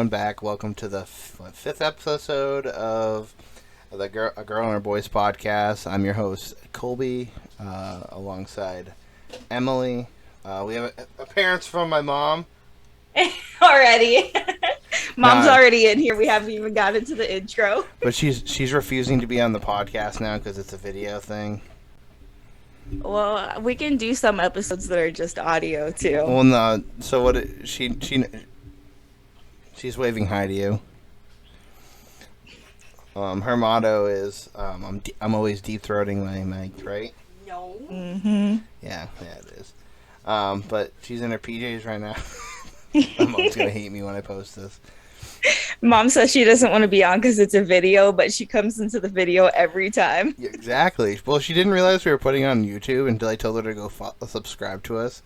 everyone back. Welcome to the fifth episode of the A Girl and Her Boys podcast. I'm your host, Colby, alongside Emily. We have appearance from my mom. Already. Mom's Nah, already in here. We haven't even gotten to the intro. but she's refusing to be on the podcast now because it's a video thing. Well, we can do some episodes that are just audio too. Well, no. So what? She's waving hi to you. Her motto is, I'm always deep throating my mic, right? No. Yeah, it is. But she's in her PJs right now. Mom's gonna hate me when I post this. Mom says she doesn't want to be on because it's a video, but she comes into the video every time. Yeah, exactly. Well, she didn't realize we were putting it on YouTube until I told her to go subscribe to us.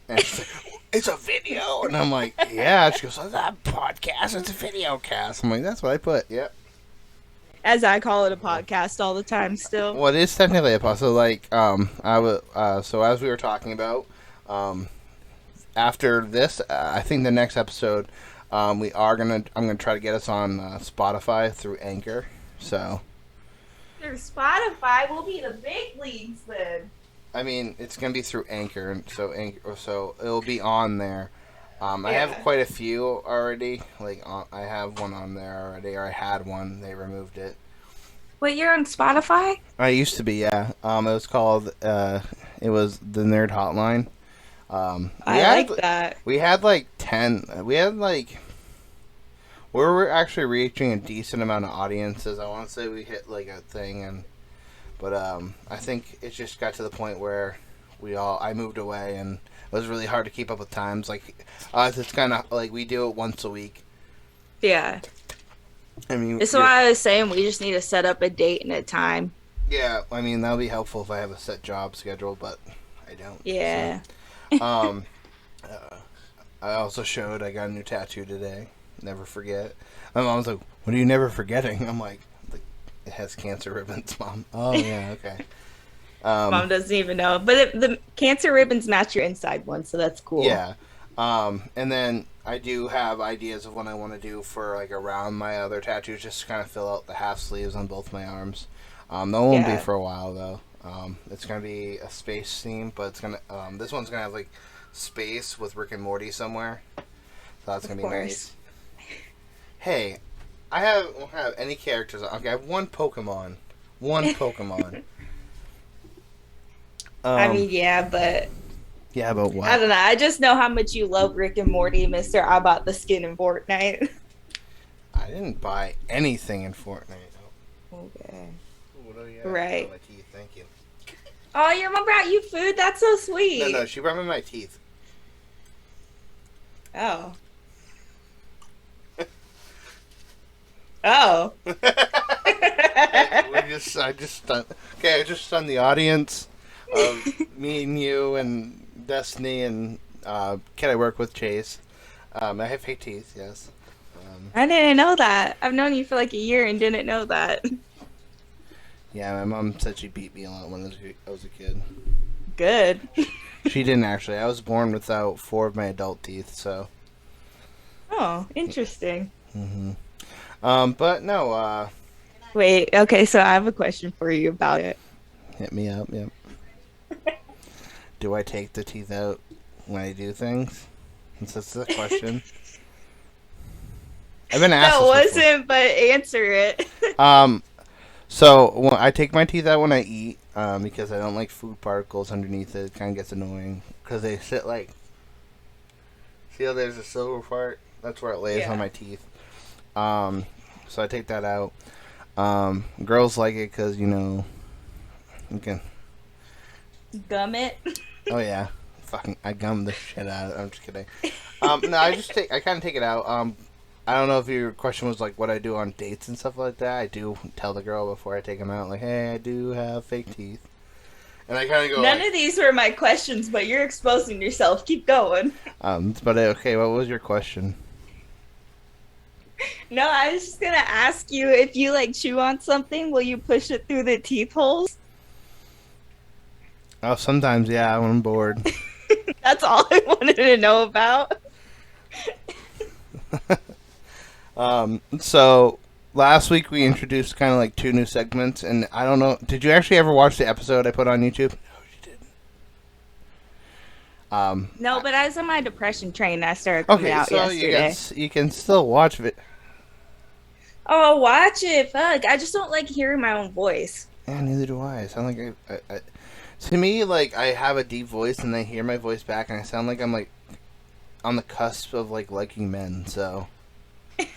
And she's like, it's a video, and I'm like, yeah. She goes, it's not a podcast, it's a video cast. I'm like, that's what I put. Yep. As I call it, a podcast all the time still. Well, it is technically a podcast. So, like, so as we were talking about, after this, I think the next episode, I'm gonna try to get us on Spotify through Anchor. So, Through Spotify, we'll be the big leagues then. I mean, it's gonna be through Anchor, and so it'll be on there. I have quite a few already. I have one on there already, or I had one. They removed it. Wait, you're on Spotify? I used to be, yeah. It was called. It was the Nerd Hotline. I like that. We had like 10. We had like. We were actually reaching a decent amount of audiences. I want to say we hit like a thing, but I think it just got to the point where I moved away, and it was really hard to keep up with times. Like, it's kind of like we do it once a week. Yeah. I mean, That's why I was saying we just need to set up a date and a time. Yeah, I mean that would be helpful if I have a set job schedule, but I don't. Yeah. So. I also showed I got a new tattoo today. Never forget. My mom's like, "What are you never forgetting?" I'm like, "It has cancer ribbons, Mom." Oh yeah, okay. Mom doesn't even know, but the cancer ribbons match your inside one, so that's cool. Yeah. And then I do have ideas of what I want to do for like around my other tattoos, just to kind of fill out the half sleeves on both my arms. That won't be for a while though. It's gonna be a space theme, but it's gonna this one's gonna have like space with Rick and Morty somewhere. So that's gonna be nice. Hey, don't have any characters. Okay, I have one Pokemon. I mean, yeah, but what? I don't know. I just know how much you love Rick and Morty, Mister. I bought the skin in Fortnite. I didn't buy anything in Fortnite. Okay. Ooh, right. My teeth, thank you. Oh, your mom brought you food? That's so sweet. No, she brought me my teeth. Oh. Oh. I just stunned the audience of me and you and Destiny and kid I work with, Chase. I have fake teeth, yes. I didn't know that. I've known you for like a year and didn't know that. Yeah, my mom said she beat me a lot when I was a kid. Good. She didn't actually. I was born without 4 of my adult teeth, so. Oh, interesting. But no, Wait, okay, so I have a question for you about it. hit me up, yep. Do I take the teeth out when I do things? That's the question. I've been asked That this before. wasn't, but answer it. So I take my teeth out when I eat, because I don't like food particles underneath it. It kind of gets annoying because they sit like. See how there's a silver part? That's where it lays on my teeth. So I take that out. Girls like it because you can. Gum it. Oh yeah, I gum the shit out of it. I'm just kidding. No, I kind of take it out. I don't know if your question was like what I do on dates and stuff like that. I do tell the girl before I take them out, like, hey, I do have fake teeth. And I kind of go. None of these were my questions, but you're exposing yourself. Keep going. But okay, what was your question? No, I was just gonna ask you if you like chew on something, will you push it through the teeth holes? Oh, sometimes, yeah, when I'm bored. That's all I wanted to know about. So last week we introduced kind of like 2 new segments, and I don't know. Did you actually ever watch the episode I put on YouTube? No, you didn't. No, but I was on my depression train that started coming Okay, out so yesterday. you can still watch it. Oh, watch it. Fuck. I just don't like hearing my own voice. Yeah, neither do I. I sound like to me, like I have a deep voice, and they hear my voice back, and I sound like I'm like on the cusp of like liking men. So And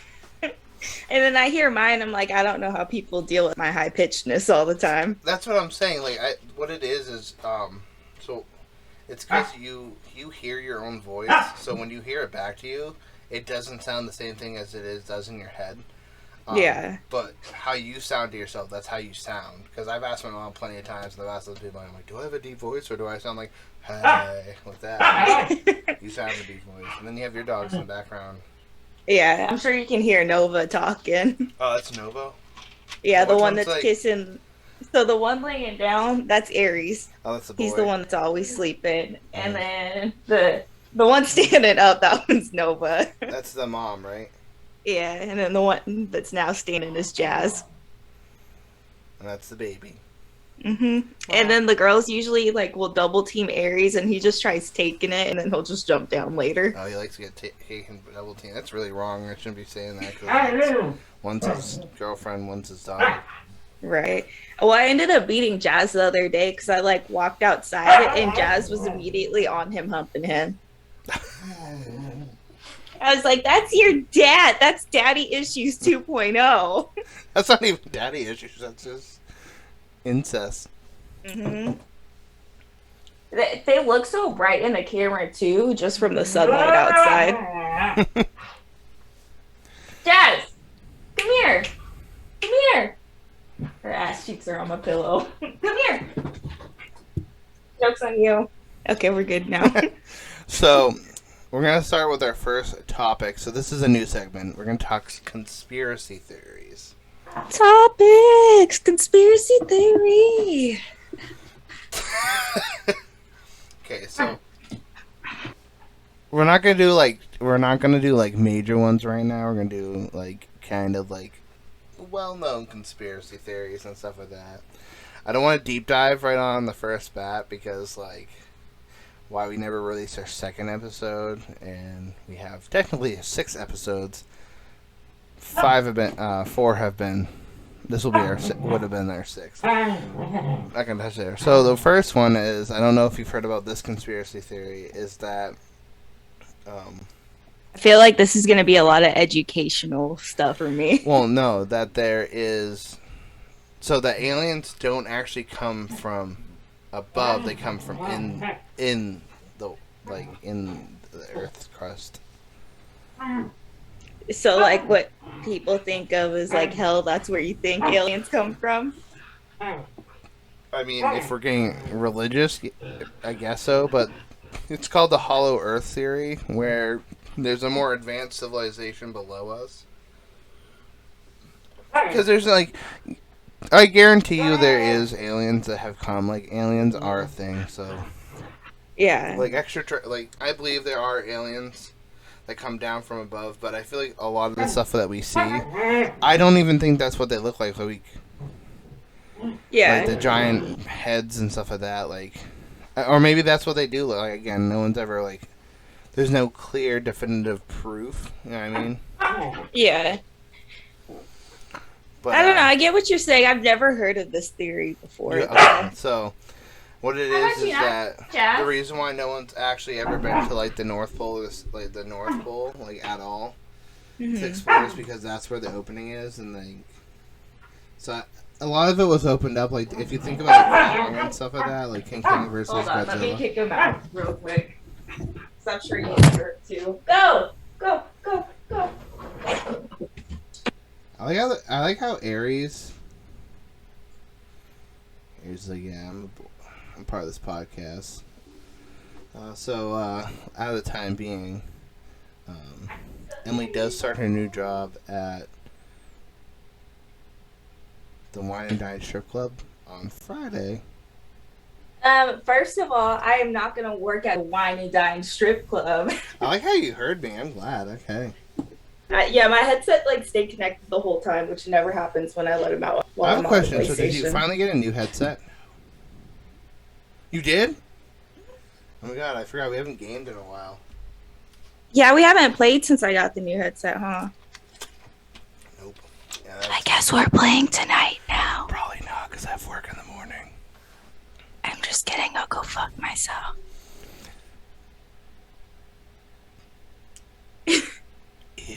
then I hear mine. I'm like, I don't know how people deal with my high pitchedness all the time. that's what I'm saying. Like what it is so it's because you hear your own voice. So when you hear it back to you, it doesn't sound the same thing as does in your head. Yeah. But how you sound to yourself, that's how you sound. Because I've asked my mom plenty of times, and I've asked those people, I'm like, do I have a deep voice, or do I sound like, hey, like that? You sound a deep voice. And then you have your dogs in the background. Yeah, I'm sure you can hear Nova talking. Oh, that's Novo? Yeah, the Which one one's that's like... kissing. So the one laying down, that's Aries. Oh, that's the boy. He's the one that's always sleeping. And then the one standing up, that one's Nova. That's the mom, right? Yeah, and then the one that's now standing is Jazz. And that's the baby. Wow. And then the girls usually like will double team Aries, and he just tries taking it, and then he'll just jump down later. Oh, he likes to get taken double team. That's really wrong. I shouldn't be saying that. Cause one's his girlfriend, one's his daughter. Right. Well, I ended up beating Jazz the other day because I like walked outside and Jazz was immediately on him, humping him. I was like, "That's your dad. That's Daddy Issues 2.0." That's not even daddy issues. That's just incest. Mm-hmm. They look so bright in the camera too, just from the sunlight outside. Jazz, come here. Come here. Her ass cheeks are on my pillow. Come here. Joke's on you. Okay, we're good now. So, we're going to start with our first topic. So, this is a new segment. We're going to talk conspiracy theories. Topics, conspiracy theory. Okay, so we're not going to do like major ones right now. We're going to do like kind of like well-known conspiracy theories and stuff like that. I don't want to deep dive right on the first bat because like why we never released our second episode, and we have technically 6 episodes. 4 have been. This will be would have been our 6th. I can touch there. So the first one is, I don't know if you've heard about this conspiracy theory, is that I feel like this is going to be a lot of educational stuff for me. Well, no, that there is, so that aliens don't actually come from above; they come from in the Earth's crust. So, like, what people think of as like hell, that's where you think aliens come from? I mean, if we're getting religious, I guess so, but it's called the Hollow Earth theory, where there's a more advanced civilization below us. Because there's like, I guarantee you there is aliens that have come. Like, aliens are a thing, so. Yeah. Like, I believe there are aliens that come down from above, but I feel like a lot of the stuff that we see, I don't even think that's what they look like. Yeah. Like the giant heads and stuff like that, like, or maybe that's what they do look like. Again, no one's ever like, there's no clear, definitive proof. You know what I mean? Yeah. But, I don't know. I get what you're saying. I've never heard of this theory before. Okay, so what it is that the reason why no one's actually ever been to like the North Pole like at all to explore is because that's where the opening is, and like so a lot of it was opened up. Like if you think about like, Kong and stuff like that, like King Kong versus Hold on, Godzilla. let me kick him out real quick. So I'm sure you hurt too. Go, go, go, go. I like how Aries is like, yeah, I'm part of this podcast. So out of the time being, Emily does start her new job at the Wine and Dine Strip Club on Friday. First of all, I am not going to work at a Wine and Dine Strip Club. I like how you heard me. I'm glad. Okay. Yeah, my headset like stayed connected the whole time, which never happens when I let him out I while have a I'm on the question. So, did you PlayStation. finally get a new headset? You did? Oh my god, I forgot we haven't gamed in a while. Yeah, we haven't played since I got the new headset, huh? Nope. Yeah, I that's guess we're playing tonight now. probably not because I have work in the morning. I'm just kidding. I'll go fuck myself. Ew.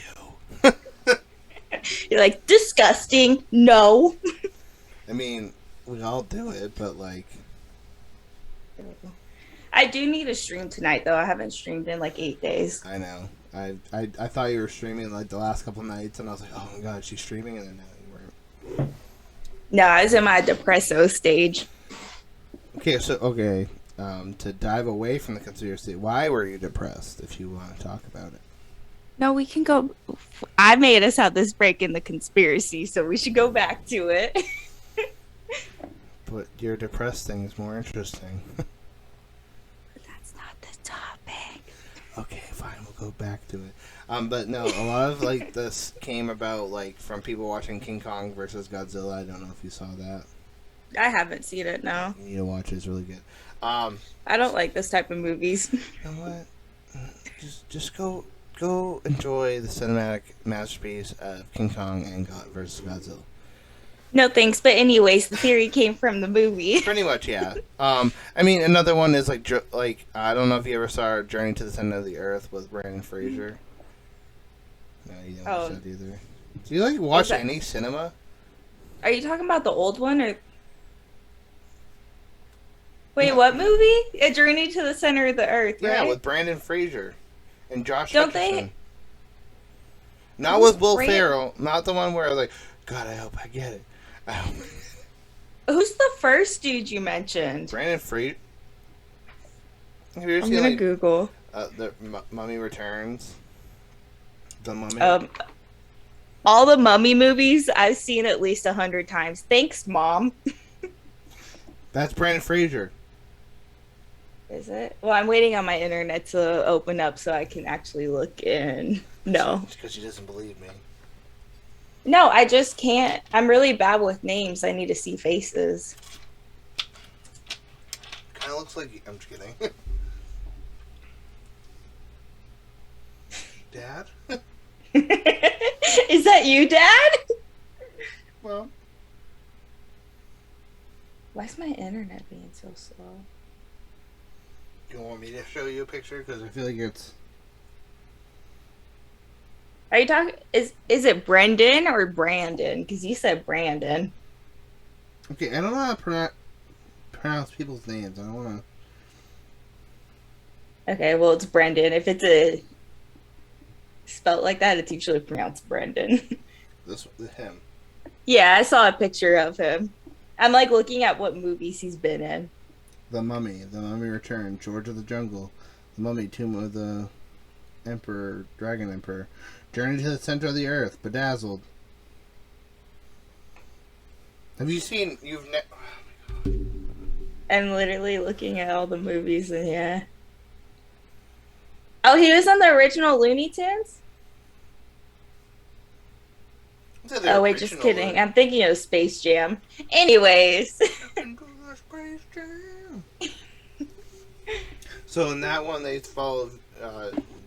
You're like, disgusting. No. I mean, we all do it, but like, I do need to stream tonight, though. I haven't streamed in like 8 days. I know. I thought you were streaming like the last couple nights, and I was like, oh my god, she's streaming, and then no, you weren't. No, I was in my depresso stage. Okay, to dive away from the conspiracy, why were you depressed? If you want to talk about it, No, we can go. I made us have this break in the conspiracy, so we should go back to it. but your depressed thing is more interesting. That's not the topic. Okay, fine, we'll go back to it. But no, a lot of like this came about like from people watching King Kong versus Godzilla. I don't know if you saw that. I haven't seen it, no. You need to watch it; it's really good. I don't like this type of movies. You know what? Just go enjoy the cinematic masterpiece of King Kong and God versus Godzilla. No thanks, but anyways, the theory came from the movie. Pretty much, yeah. I mean, another one is like I don't know if you ever saw Journey to the Center of the Earth with Brandon Fraser. No, you didn't watch Oh, that either. Do you like watch that, any cinema? are you talking about the old one or wait, No. what movie? A Journey to the Center of the Earth, Yeah, right? with Brandon Fraser and Josh Don't they? Hutcherson. Not Who's with Will Brand? Ferrell. Not the one where like, God, I hope I get it. Who's the first dude you mentioned? Brandon Fraser. Have you ever I'm seen gonna like Google. the Mummy Returns? The Mummy. Um, all the Mummy movies I've seen at least 100 times. Thanks, Mom. That's Brandon Fraser. Is it? Well, I'm waiting on my internet to open up so I can actually look in. No. Because she doesn't believe me. No, I just can't. I'm really bad with names. I need to see faces. Kind of looks like. I'm just kidding. Dad? Is that you, Dad? Well, Why is my internet being so slow? you want me to show you a picture? Because I feel like it's. Are you talking? Is it Brendan or Brandon? Because you said Brandon. Okay, I don't know how to pronounce people's names. I don't want Okay, well it's Brendan. If it's a spelt like that, it's usually pronounced Brendan. to. This him. Yeah, I saw a picture of him. I'm like looking at what movies he's been in. The Mummy. The Mummy Return. George of the Jungle. The Mummy. Tomb of the Emperor. Dragon Emperor. Journey to the Center of the Earth. Bedazzled. Have you seen? I'm literally looking at all the movies and yeah. Oh, he was on the original Looney Tunes? Oh, wait, just kidding. I'm thinking of Space Jam. Anyways. So in that one, they follow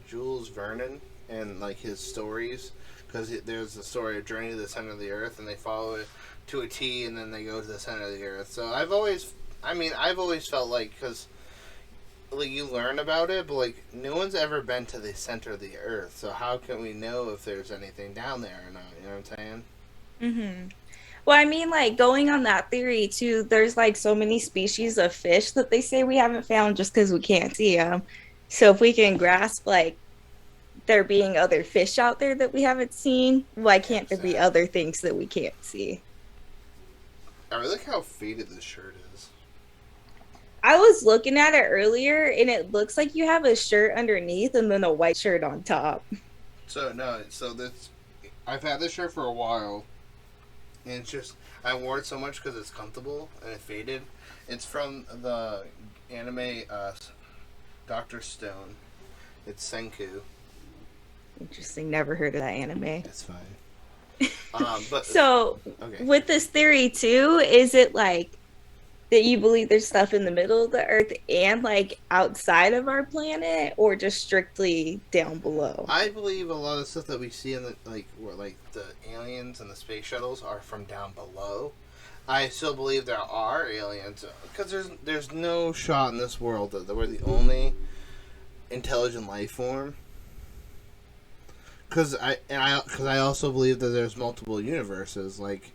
Jules Vernon and like his stories, because there's the story of Journey to the Center of the Earth, and they follow it to a T, and then they go to the center of the Earth. So I've always felt like, because like you learn about it, but like no one's ever been to the center of the Earth, so how can we know if there's anything down there or not? You know what I'm saying? Mm-hmm. Well, I mean, like going on that theory too, there's like so many species of fish that they say we haven't found just because we can't see them. So if we can grasp like there being other fish out there that we haven't seen, why can't there be Exactly. other things that we can't see? I really like how faded this shirt is. I was looking at it earlier and it looks like you have a shirt underneath and then a white shirt on top. So no, so this I've had this shirt for a while, and it's just I wore it so much because it's comfortable and it faded. It's from the anime Doctor Stone. It's Senku. Interesting. Never heard of that anime. It's fine. But So, okay. with this theory too, is it like that you believe there's stuff in the middle of the earth and like outside of our planet, or just strictly down below? I believe a lot of stuff that we see in the where like the aliens and the space shuttles are from down below. I still believe there are aliens because there's no shot in this world that we're the only intelligent life form. Because I also believe that there's multiple universes. Like,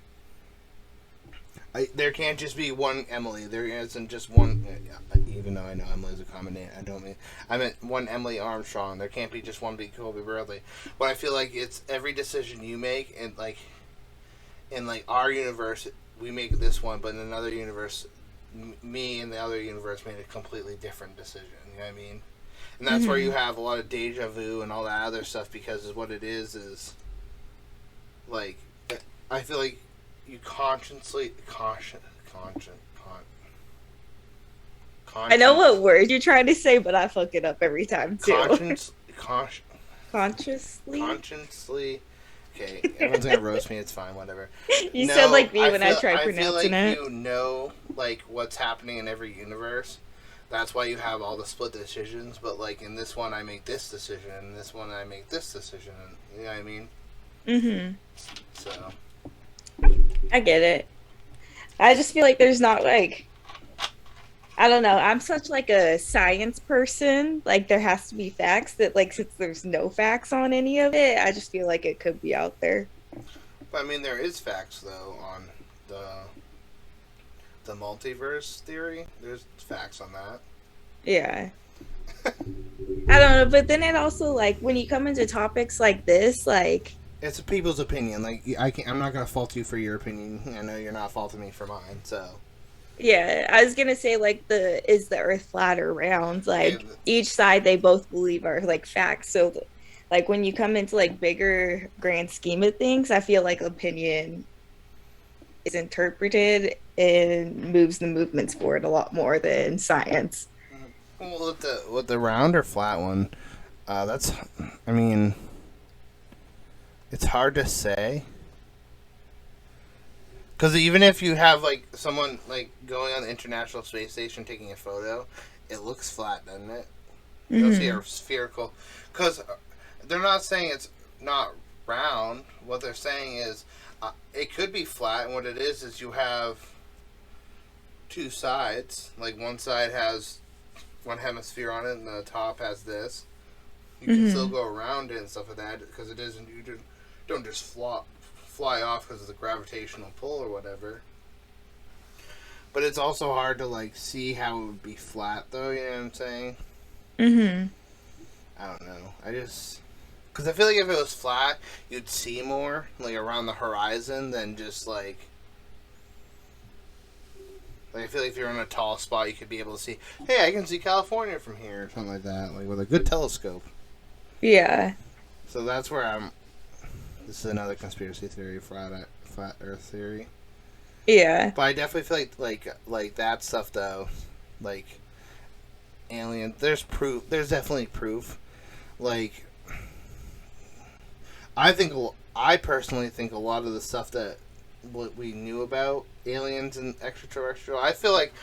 there can't just be one Emily. There isn't just one. Even though I know Emily's a common name, I meant one Emily Armstrong. There can't be just one big Colby Bradley. But I feel like it's every decision you make, and like in like our universe, we make this one, but in another universe, me and the other universe made a completely different decision. You know what I mean? And that's where you have a lot of deja vu and all that other stuff because what it is like I feel like you consciously I know what word you're trying to say, but I fuck it up every time too. Consciously. Consciously. Okay, everyone's gonna roast me. It's fine, whatever. You said like me when I tried pronouncing it. I it. feel like you know like what's happening in every universe. That's why you have all the split decisions. But like in this one, I make this decision, and in this one, I make this decision. And, you know what I mean? Mm-hmm. So I get it. I just feel like there's not like, I don't know. I'm such like a science person. Like there has to be facts that like since there's no facts on any of it, I just feel like it could be out there. but I mean, there is facts though on the multiverse theory. There's facts on that. Yeah. I don't know, but then it also like when you come into topics like this, like It's people's opinion. Like I'm not gonna fault you for your opinion. I know you're not faulting me for mine. So yeah, I was gonna say like the is the Earth flat or round? okay, Like each side they both believe are like facts. So like when you come into like bigger grand scheme of things, I feel like opinion is interpreted and moves the movements forward a lot more than science. well, with the round or flat one, that's. I mean, it's hard to say because even if you have like someone like going on the International Space Station taking a photo, it looks flat, doesn't it? You don't see Mm-hmm. a spherical because they're not saying it's not round. What they're saying is it could be flat, and what it is you have two sides. Like one side has one hemisphere on it, and the top has this. You can still Mm-hmm. go around it and stuff like that because it isn't. You don't just fly off because of the gravitational pull or whatever. But it's also hard to like see how it would be flat, though. You know what I'm saying? Mm-hmm. I don't know. I just because I feel like if it was flat, you'd see more like around the horizon than just like I feel like if you're in a tall spot, you could be able to see. Hey, I can see California from here, or something like that, like with a good telescope. Yeah. So that's where I'm. This is another conspiracy theory, flat Earth theory. Yeah. But I definitely feel like that stuff though, like alien. There's proof. There's definitely proof. Like I think I personally think a lot of the stuff that what we knew about aliens and extraterrestrial, I feel like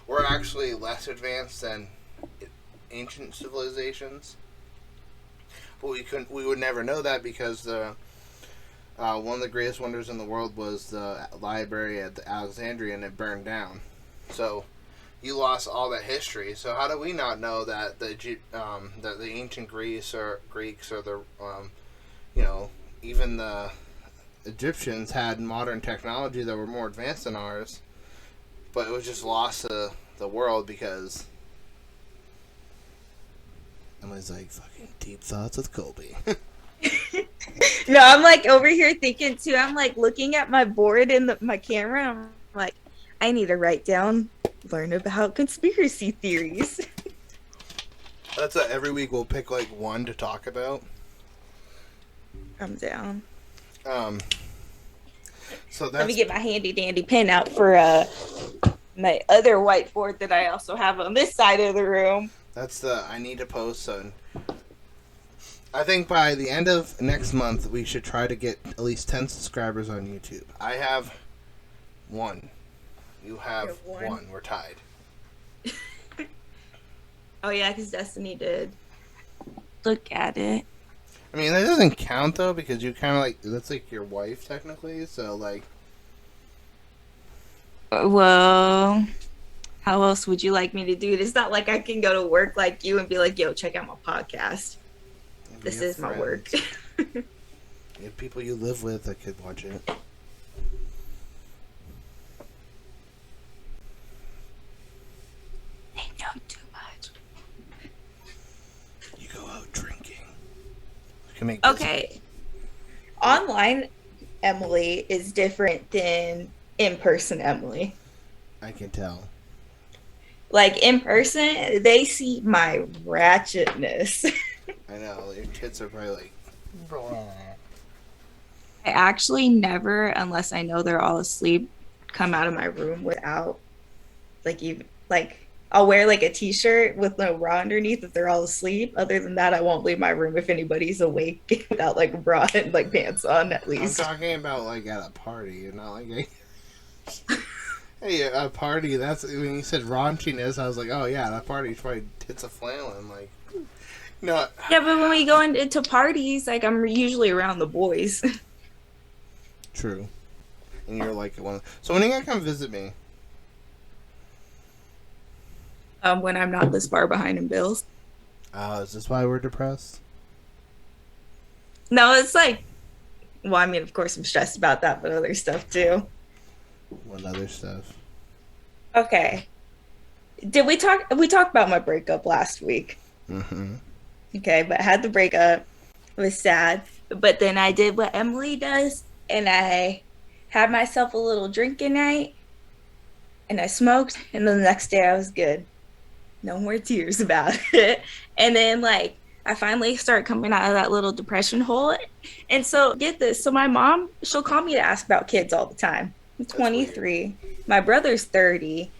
we're actually less advanced than ancient civilizations. But we would never know that because the one of the greatest wonders in the world was the library at the Alexandria, and it burned down. So you lost all that history. So how do we not know that that the ancient Greece or Greeks or the you know even the Egyptians had modern technology that were more advanced than ours, but it was just lost to the world because Emily's like fucking deep thoughts with Colby. No, I'm like over here thinking too. I'm like looking at my board in my camera. I'm like, I need to write down, learn about conspiracy theories. That's what every week we'll pick like one to talk about. I'm down. Um, so Let me that's get my handy dandy pen out for my other whiteboard that I also have on this side of the room. the I need to post. So I think by the end of next month, we should try to get at least 10 subscribers on YouTube. I have one. You You have have one. one. We're tied. Oh yeah, because Destiny did. Look at it. I mean, that doesn't count though because you kind of like that's like your wife technically. So like, Well, how else would you like me to do it? It's not like I can go to work like you and be like, "Yo, check out my podcast." we This have is my work. friends. You have people you live with that could watch it. They know too much. You go out drinking. You can make Okay. Online Emily is different than in person Emily. I can tell. Like in person, they see my ratchetness. I know your kids are probably like. I actually never, unless I know they're all asleep, come out of my room without like even like I'll wear like a t-shirt with no bra underneath if they're all asleep. Other than that, I won't leave my room if anybody's awake without like a bra and like pants on at I'm least. talking about like at a party, and not like hey, a party. That's when you said raunchiness. I was like, oh yeah, that party probably tits a flailing. Like, no, Yeah, but when we go into parties, like I'm usually around the boys. true. And you're like one. So when are you gonna come visit me? When I'm not this far behind in bills. Is this why we're depressed? No, it's like, well, I mean, of course I'm stressed about that, but other stuff too. What other stuff? Okay. Did we talk? We talked about my breakup last week. Mm-hmm. Okay, but I had the breakup. It was sad. But then I did what Emily does, and I had myself a little drinking night, and I smoked, and then the next day I was good. No more tears about it. And then, like, I finally start coming out of that little depression hole. And so, get this. So, my mom, she'll call me to ask about kids all the time. I'm That's weird. 23. My brother's 30.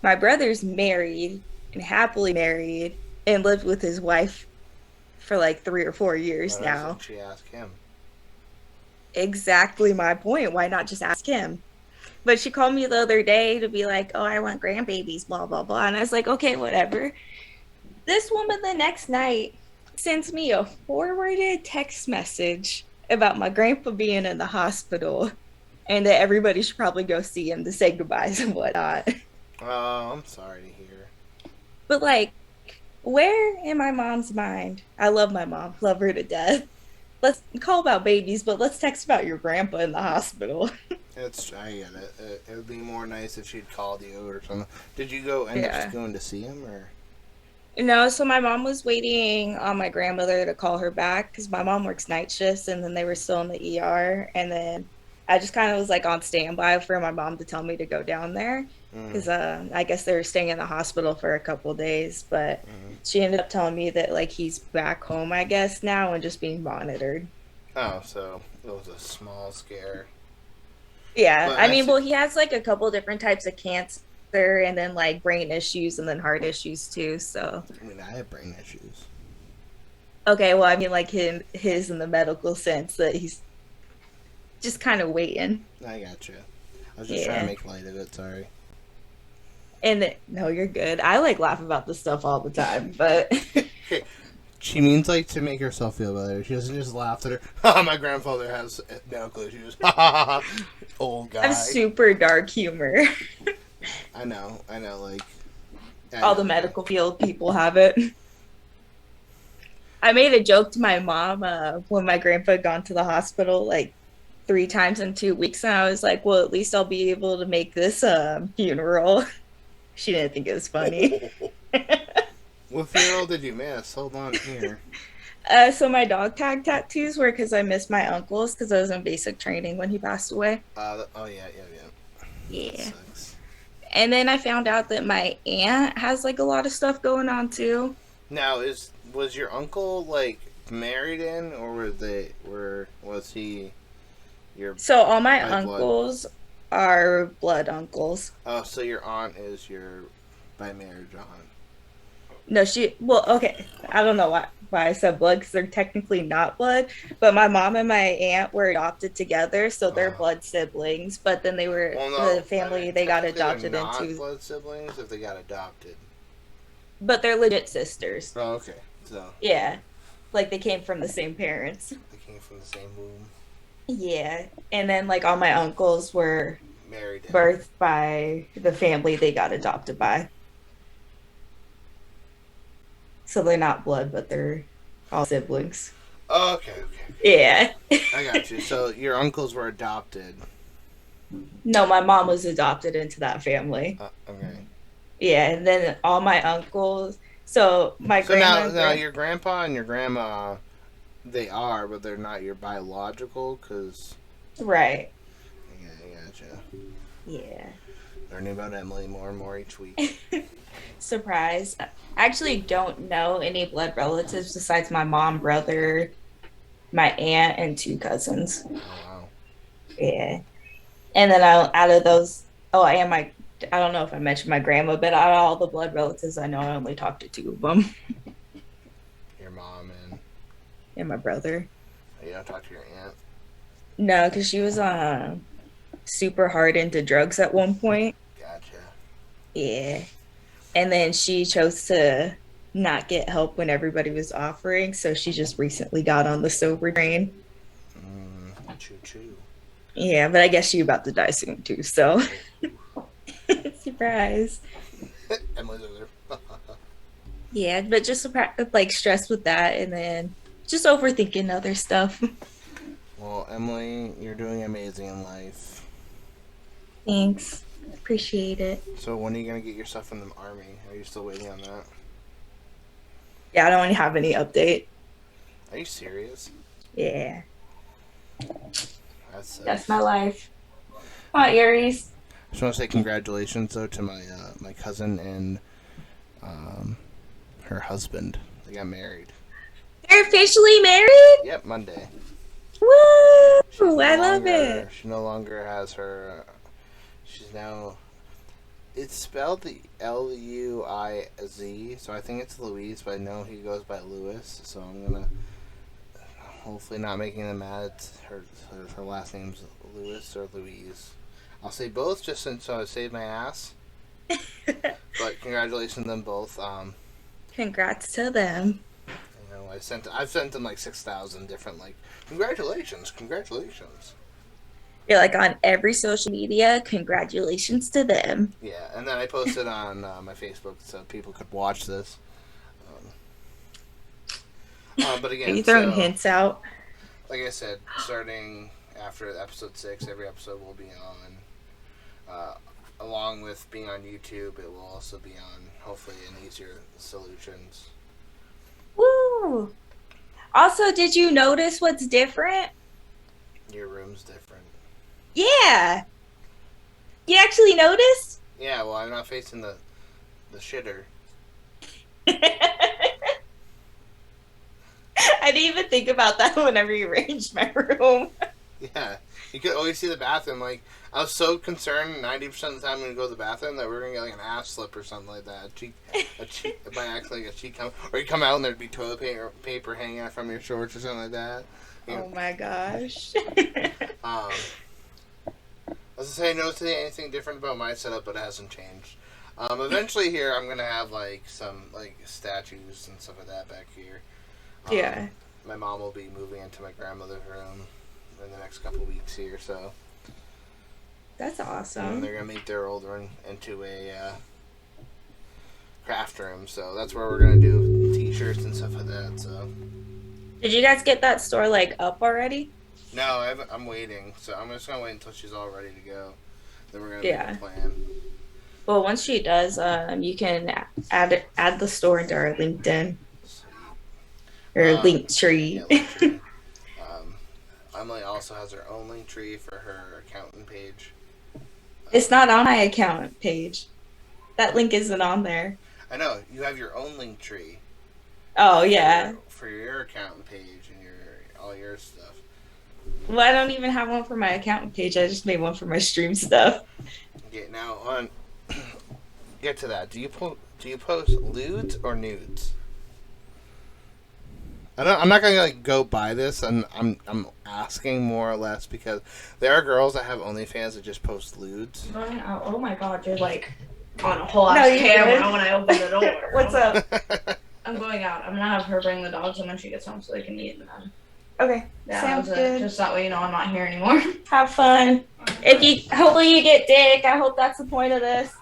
My brother's married and happily married and lived with his wife for like 3 or 4 years Why now. doesn't she ask him? Exactly my point. Why not just ask him? But she called me the other day to be like, oh, I want grandbabies, blah, blah, blah. And I was like, okay, whatever. This woman the next night sends me a forwarded text message about my grandpa being in the hospital and that everybody should probably go see him to say goodbyes and whatnot. Oh, I'm sorry to hear. But like, where in my mom's mind? I love my mom, love her to death. Let's call about babies, but let's text about your grandpa in the hospital. I get it. It would be more nice if she'd called you or something. Did you go end up Yeah. just going to see him or? No, so my mom was waiting on my grandmother to call her back because my mom works night shifts and then they were still in the ER. And then I just kind of was like on standby for my mom to tell me to go down there Mm, because I guess they were staying in the hospital for a couple days. But mm. she ended up telling me that like he's back home, I guess, now and just being monitored. Oh, so it was a small scare. Yeah, But I I mean, see. well, he has like a couple different types of cancer and then like brain issues and then heart issues too. So, I mean, I have brain issues. okay, well, I mean, like his in the medical sense that he's just kind of waiting. I got you. I was just trying to Yeah. make light of it. Sorry. And no, you're good. I like laugh about this stuff all the time, but She means like to make herself feel better. She doesn't just laugh at her. Ha! My grandfather has medical issues. Old I have guy. super dark humor. I know. I know. Like I All the know. medical field people have it. I made a joke to my mom when my grandpa had gone to the hospital like 3 times in 2 weeks, and I was like, "Well, at least I'll be able to make this funeral." She didn't think it was funny. What funeral did you miss? Hold on here. So my dog tag tattoos were because I missed my uncle's because I was in basic training when he passed away. Oh yeah, yeah, yeah. That Yeah. sucks. And then I found out that my aunt has like a lot of stuff going on too. Now, was your uncle like married in, or was he your So all my by blood? uncles are blood uncles. Oh, so your aunt is your by marriage aunt. No, well, okay. I don't know why I said blood because they're technically not blood, but my mom and my aunt were adopted together, so they're Uh, blood siblings. But then they were well, the no, I mean, family they got technically they're adopted not into, blood siblings if they got adopted. but they're legit sisters. Oh, okay. So Yeah, like they came from the same parents. they came from the same womb. Yeah, and then like all my uncles were Married in. birthed by the family they got adopted by, so they're not blood, but they're all siblings. Oh, okay, okay. Yeah. I got you. So your uncles were adopted. No, my mom was adopted into that family. Okay. Yeah, and then all my uncles. So my So grandma now, and now your grandpa and your grandma, they are, but they're not your biological, because. right. Yeah, I gotcha. Yeah. Learning about Emily more and more each week. Surprise. I actually don't know any blood relatives besides my mom, brother, my aunt, and two cousins. Oh, wow. Yeah. And then out of those, oh, I don't know if I mentioned my grandma, but out of all the blood relatives I know, I only talked to two of them Your mom and. and my brother. You don't talk to your aunt? No, because she was super hard into drugs at one point. Gotcha. Yeah. And then she chose to not get help when everybody was offering. So she just recently got on the sober train. Choo choo. Yeah, but I guess she's about to die soon too. So surprise. Emily's over there. Yeah, but just like stressed with that and then just overthinking other stuff. Well, Emily, you're doing amazing in life. Thanks. Appreciate it. So when are you going to get yourself in the army? Are you still waiting on that? Yeah, I don't really have any update. Are you serious? Yeah. That sucks. That's my life. Hi, Aries. I just want to say congratulations, though, to my cousin and her husband. They got married. They're officially married? Yep, Monday. Woo! I love it. She no longer has her. She's now. It's spelled the Luiz, so I think it's Louise, but I know he goes by Lewis, so I'm gonna hopefully not making them mad. Her last name's Lewis or Louise. I'll say both just so I save my ass. But congratulations to them both. Congrats to them. You know, I've sent them like 6,000 different like congratulations. You're like on every social media. Congratulations to them. Yeah, and then I posted on my Facebook so people could watch this. But Are again, you throwing hints out? like I said, starting after episode 6, every episode will be on. Along with being on YouTube, it will also be on hopefully an easier solutions. Woo! Also, did you notice what's different? Your room's different. Yeah. You actually noticed? Yeah, well, I'm not facing the shitter. I didn't even think about that whenever you arranged my room. Yeah, you could always see the bathroom. Like, I was so concerned 90% of the time when we go to the bathroom that we were going to get like an ass slip or something like that. A cheek, by accident, like a cheek come, or you come out and there'd be toilet paper hanging out from your shorts or something like that. You know. Oh my gosh. I was to say, no to anything different about my setup, but it hasn't changed. Eventually here, I'm going to have like some like statues and stuff like that back here. Yeah. My mom will be moving into my grandmother's room in the next couple of weeks here, so. That's awesome. And they're gonna make their old room into a craft room, so that's where we're gonna do T-shirts and stuff like that. So. Did you guys get that store like up already? No, I'm waiting. So I'm just gonna wait until she's all ready to go. Then we're gonna make a plan. Well, once she does, you can add the store into our LinkedIn or link tree. Yeah, Linktree. Emily also has her own link tree for her accountant page. It's not on my account page. That link isn't on there. I know you have your own link tree. Oh yeah. For your accountant page and all your stuff. Well, I don't even have one for my accountant page. I just made one for my stream stuff. Okay, now on. Get to that. Do you post lewds or nudes? I'm not gonna like go by this. I'm asking more or less because there are girls that have OnlyFans that just post lewds. Oh my god, you're like on a whole ass camera when I open the door. What's up? I'm going out. I'm gonna have her bring the dogs in when she gets home so they can eat and then. Okay. Yeah, Sounds good. Just that way you know I'm not here anymore. Have fun. If you hopefully you get dick. I hope that's the point of this.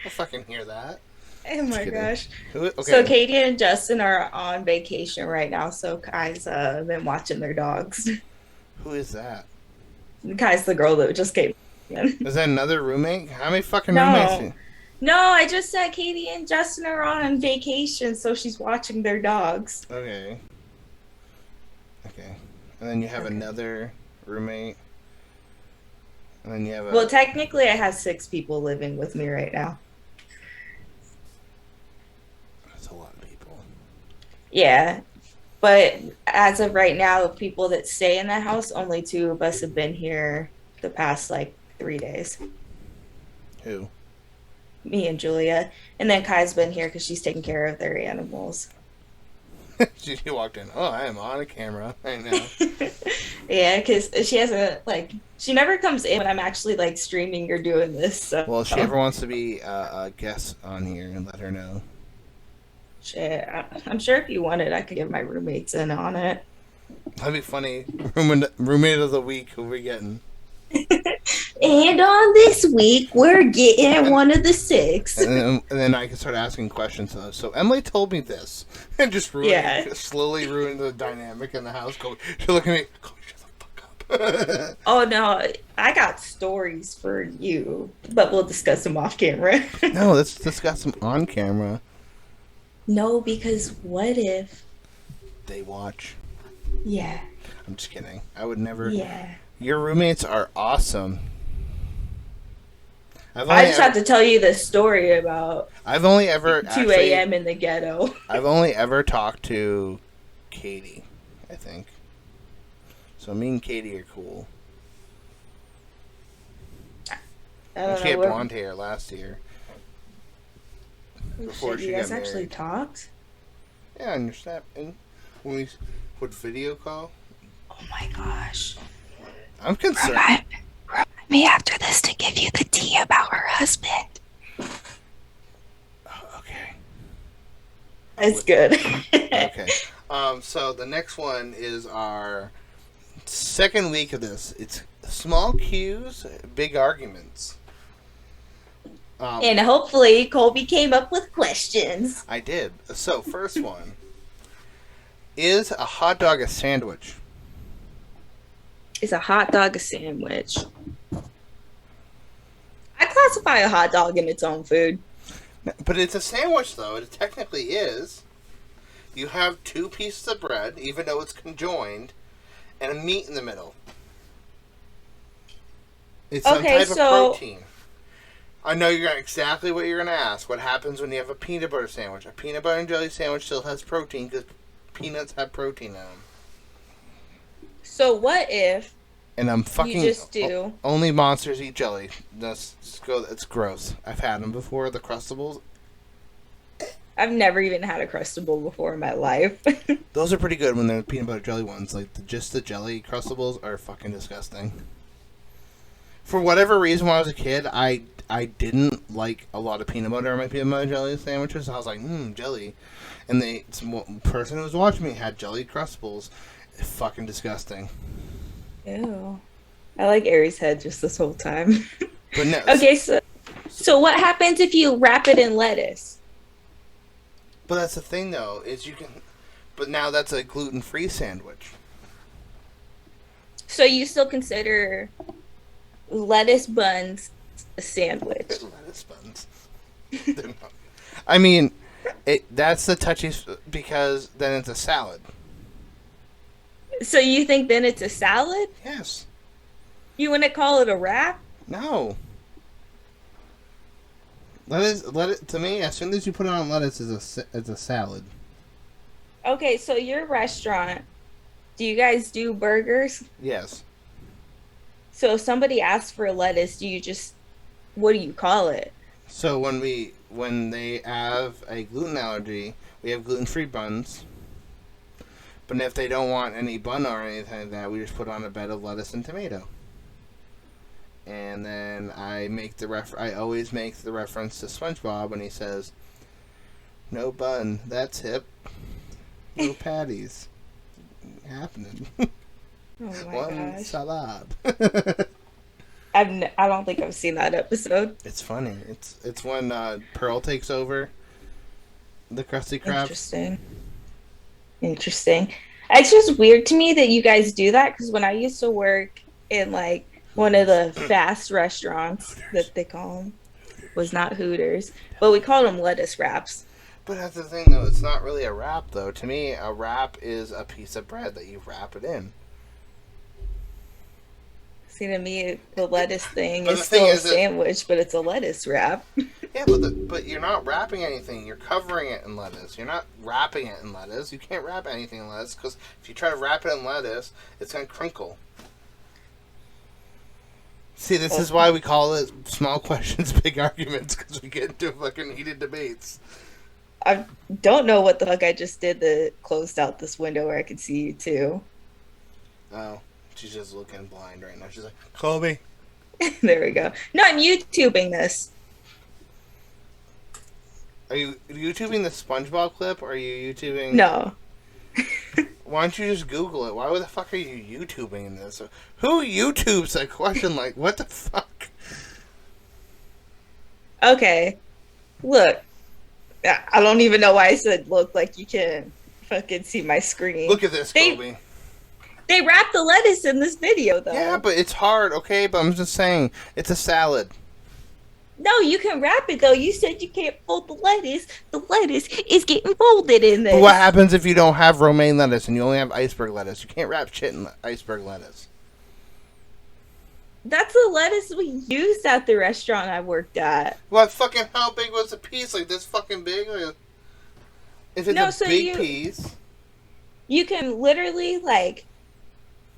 I'll fucking hear that. Oh my gosh. Okay. So Katie and Justin are on vacation right now, so Kai's been watching their dogs. Who is that? Kai's the girl that just came in. Is that another roommate? How many fucking roommates? No, I just said Katie and Justin are on vacation, so she's watching their dogs. Okay. And then you have another roommate. And then you have Well, technically I have 6 people living with me right now. That's a lot of people. Yeah. But as of right now, the people that stay in the house, only 2 of us have been here the past 3 days. Who? Me and Julia. And then Kai's been here because she's taking care of their animals. She walked in. Oh, I am on a camera right now. Yeah, because she hasn't, she never comes in when I'm actually, streaming or doing this. So. Well, if she ever wants to be a guest on here, and let her know. Shit, I'm sure if you wanted, I could get my roommates in on it. That'd be funny. Roommate of the week, who we getting? And on this week, we're getting one of the 6. And then I can start asking questions. So Emily told me this, and just slowly ruin the dynamic in the house. She'll look at me. Go, shut the fuck up. Oh no, I got stories for you, but we'll discuss them off camera. No, let's discuss them on camera. No, because what if they watch? Yeah. I'm just kidding. I would never. Yeah. Your roommates are awesome. I just have to tell you the story about I've only ever 2 a.m. in the ghetto. I've only ever talked to Katie, I think. So me and Katie are cool. She had blonde hair last year. Before she got married. You guys actually talked? Yeah, on your Snap. And when we would video call. Oh my gosh. I'm concerned. Remind me after this to give you the tea about her husband. Okay. It's good. Okay. So the next one is our second week of this. It's small cues, big arguments. And hopefully Colby came up with questions. I did. So first one. Is a hot dog a sandwich? Is a hot dog a sandwich? I classify a hot dog in its own food. But it's a sandwich, though. It technically is. You have 2 pieces of bread, even though it's conjoined, and a meat in the middle. It's some type of protein. I know exactly what you're going to ask. What happens when you have a peanut butter sandwich? A peanut butter and jelly sandwich still has protein because peanuts have protein in them. So what if and I'm fucking you just do only monsters eat jelly? It's gross. I've had them before, the Crustables. I've never even had a Crustable before in my life. Those are pretty good when they're peanut butter jelly ones. Just the jelly Crustables are fucking disgusting. For whatever reason, when I was a kid, I didn't like a lot of peanut butter in my peanut butter jelly sandwiches. I was like, jelly. And the person who was watching me had jelly Crustables. Fucking disgusting. Ew. I like Aries' head just this whole time. But no. Okay, so what happens if you wrap it in lettuce? But that's the thing, though, is you can. But now that's a gluten-free sandwich. So you still consider lettuce buns a sandwich? Lettuce buns. I mean, that's the touchy because then it's a salad. So you think then it's a salad? Yes. You wouldn't call it a wrap? No. Lettuce to me, as soon as you put it on lettuce, it's a salad. Okay, so your restaurant, do you guys do burgers? Yes. So if somebody asks for lettuce, do you just What do you call it? So when they have a gluten allergy, we have gluten-free buns. But if they don't want any bun or anything like that, we just put on a bed of lettuce and tomato. And then I always make the reference to SpongeBob when he says, "No bun, that's hip. No patties happening. Oh my One gosh. salad." I don't think I've seen that episode. It's funny. It's when Pearl takes over the Krusty Krab. Interesting. It's just weird to me that you guys do that because when I used to work in like one of the fast restaurants that they call them was not Hooters, but we called them lettuce wraps. But that's the thing, though. It's not really a wrap, though. To me, a wrap is a piece of bread that you wrap it in. See, to me, the lettuce thing is still a sandwich, but it's a lettuce wrap. Yeah, but you're not wrapping anything. You're covering it in lettuce. You're not wrapping it in lettuce. You can't wrap anything in lettuce because if you try to wrap it in lettuce, it's going to crinkle. See, this is why we call it small questions, big arguments, because we get into fucking heated debates. I don't know what the fuck I just did that closed out this window where I could see you too. Oh, she's just looking blind right now. She's like, Colby. There we go. No, I'm YouTubing this. Are you YouTubing the SpongeBob clip, or are you YouTubing... No. Why don't you just Google it? Why the fuck are you YouTubing this? Who YouTubes a question like, what the fuck? Okay. Look. I don't even know why I said look, like you can fucking see my screen. Look at this, Colby. They wrap the lettuce in this video, though. Yeah, but it's hard, okay? But I'm just saying, it's a salad. No, you can wrap it, though. You said you can't fold the lettuce. The lettuce is getting folded in this. But what happens if you don't have romaine lettuce and you only have iceberg lettuce? You can't wrap shit in iceberg lettuce. That's the lettuce we used at the restaurant I worked at. What fucking, how big was the piece? Like this fucking big? Like, if it's a big piece. You can literally, like,